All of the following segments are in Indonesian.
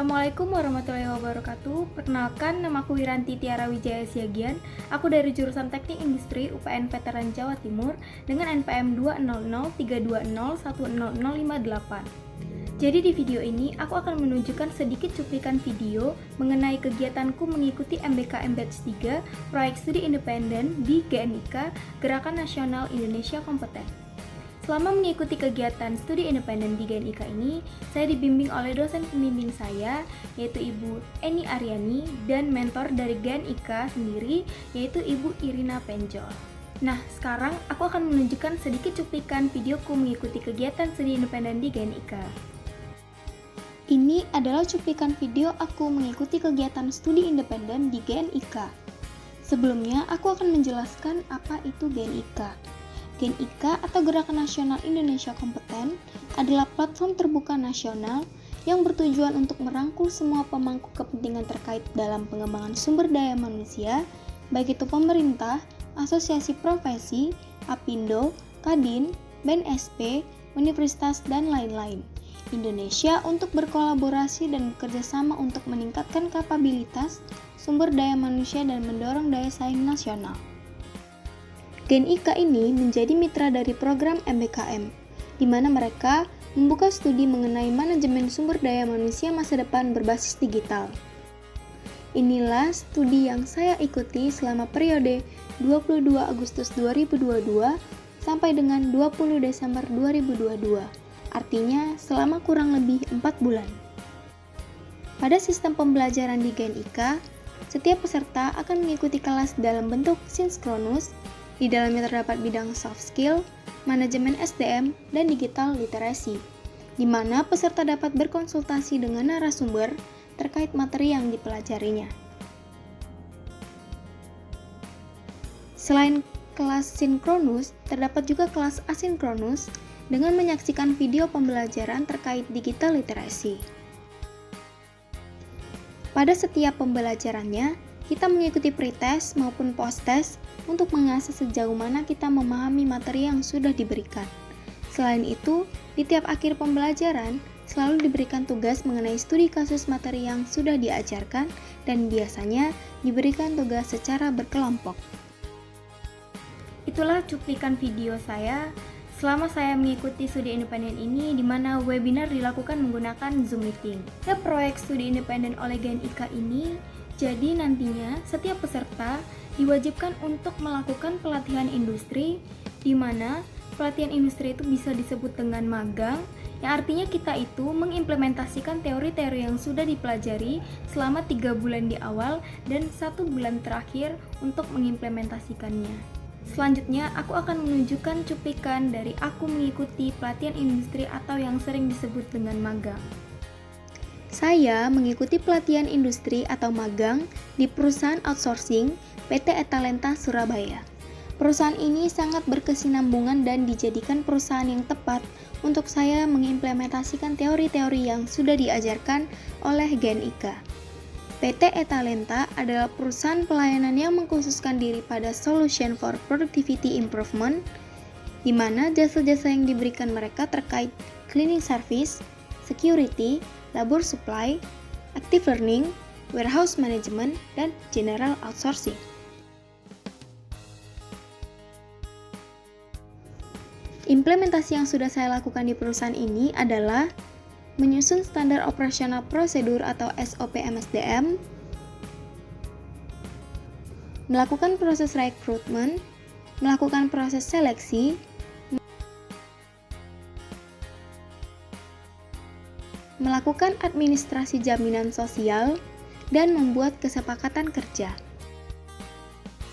Assalamualaikum warahmatullahi wabarakatuh. Perkenalkan, namaku Wiranti Tiara Wijaya Siagian. Aku dari jurusan Teknik Industri UPN Veteran Jawa Timur dengan NPM 20032010058. Jadi di video ini, aku akan menunjukkan sedikit cuplikan video mengenai kegiatanku mengikuti MBKM Batch 3 Proyek Studi Independen di GNIK, Gerakan Nasional Indonesia Kompeten. Selama mengikuti kegiatan studi independen di GNIK ini, saya dibimbing oleh dosen pembimbing saya, yaitu Ibu Eni Aryani, dan mentor dari GNIK sendiri, yaitu Ibu Irina Penjol. Nah, sekarang aku akan menunjukkan sedikit cuplikan videoku mengikuti kegiatan studi independen di GNIK. Ini adalah cuplikan video aku mengikuti kegiatan studi independen di GNIK. Sebelumnya, aku akan menjelaskan apa itu GNIK. GNIK atau Gerakan Nasional Indonesia Kompeten adalah platform terbuka nasional yang bertujuan untuk merangkul semua pemangku kepentingan terkait dalam pengembangan sumber daya manusia, baik itu pemerintah, asosiasi profesi, Apindo, Kadin, BNSP, universitas, dan lain-lain. Indonesia untuk berkolaborasi dan bekerjasama untuk meningkatkan kapabilitas sumber daya manusia dan mendorong daya saing nasional. GNIK ini menjadi mitra dari program MBKM, di mana mereka membuka studi mengenai manajemen sumber daya manusia masa depan berbasis digital. Inilah studi yang saya ikuti selama periode 22 Agustus 2022 sampai dengan 20 Desember 2022, artinya selama kurang lebih 4 bulan. Pada sistem pembelajaran di GNIK, setiap peserta akan mengikuti kelas dalam bentuk sinkronus. Di dalamnya terdapat bidang soft skill, manajemen SDM, dan digital literasi, di mana peserta dapat berkonsultasi dengan narasumber terkait materi yang dipelajarinya. Selain kelas sinkronus, terdapat juga kelas asinkronus dengan menyaksikan video pembelajaran terkait digital literasi. Pada setiap pembelajarannya, kita mengikuti pretest maupun post-test untuk mengasah sejauh mana kita memahami materi yang sudah diberikan. Selain itu, di tiap akhir pembelajaran, selalu diberikan tugas mengenai studi kasus materi yang sudah diajarkan dan biasanya diberikan tugas secara berkelompok. Itulah cuplikan video saya selama saya mengikuti studi independen ini, di mana webinar dilakukan menggunakan Zoom Meeting. Proyek studi independen oleh GNIK ini, jadi nantinya setiap peserta diwajibkan untuk melakukan pelatihan industri, di mana pelatihan industri itu bisa disebut dengan magang, yang artinya kita itu mengimplementasikan teori-teori yang sudah dipelajari selama 3 bulan di awal dan 1 bulan terakhir untuk mengimplementasikannya. Selanjutnya, aku akan menunjukkan cuplikan dari aku mengikuti pelatihan industri atau yang sering disebut dengan magang. Saya mengikuti pelatihan industri atau magang di perusahaan outsourcing PT Etalenta Surabaya. Perusahaan ini sangat berkesinambungan dan dijadikan perusahaan yang tepat untuk saya mengimplementasikan teori-teori yang sudah diajarkan oleh GNIK. PT Etalenta adalah perusahaan pelayanan yang mengkhususkan diri pada solution for productivity improvement, di mana jasa-jasa yang diberikan mereka terkait cleaning service, security, labor supply, active learning, warehouse management, dan general outsourcing. Implementasi yang sudah saya lakukan di perusahaan ini adalah menyusun standar operasional prosedur atau SOP MSDM, melakukan proses rekrutmen, melakukan proses seleksi, melakukan administrasi jaminan sosial, dan membuat kesepakatan kerja.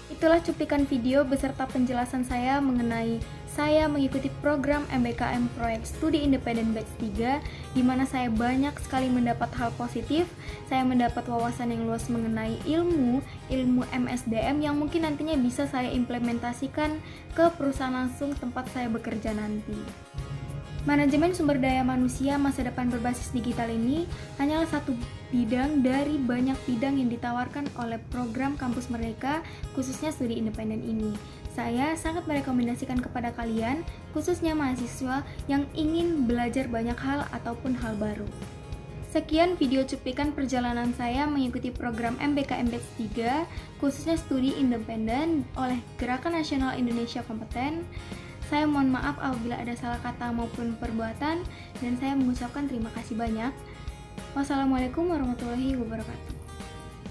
Itulah cuplikan video beserta penjelasan saya mengenai saya mengikuti program MBKM Proyek Studi Independen Batch 3, di mana saya banyak sekali mendapat hal positif. Saya mendapat wawasan yang luas mengenai ilmu MSDM yang mungkin nantinya bisa saya implementasikan ke perusahaan langsung tempat saya bekerja nanti. Manajemen sumber daya manusia masa depan berbasis digital ini hanyalah satu bidang dari banyak bidang yang ditawarkan oleh program Kampus Merdeka, khususnya studi independen ini. Saya sangat merekomendasikan kepada kalian, khususnya mahasiswa yang ingin belajar banyak hal ataupun hal baru. Sekian video cuplikan perjalanan saya mengikuti program MBK Embed 3, khususnya studi independen oleh Gerakan Nasional Indonesia Kompeten. Saya mohon maaf apabila ada salah kata maupun perbuatan, dan saya mengucapkan terima kasih banyak. Wassalamualaikum warahmatullahi wabarakatuh.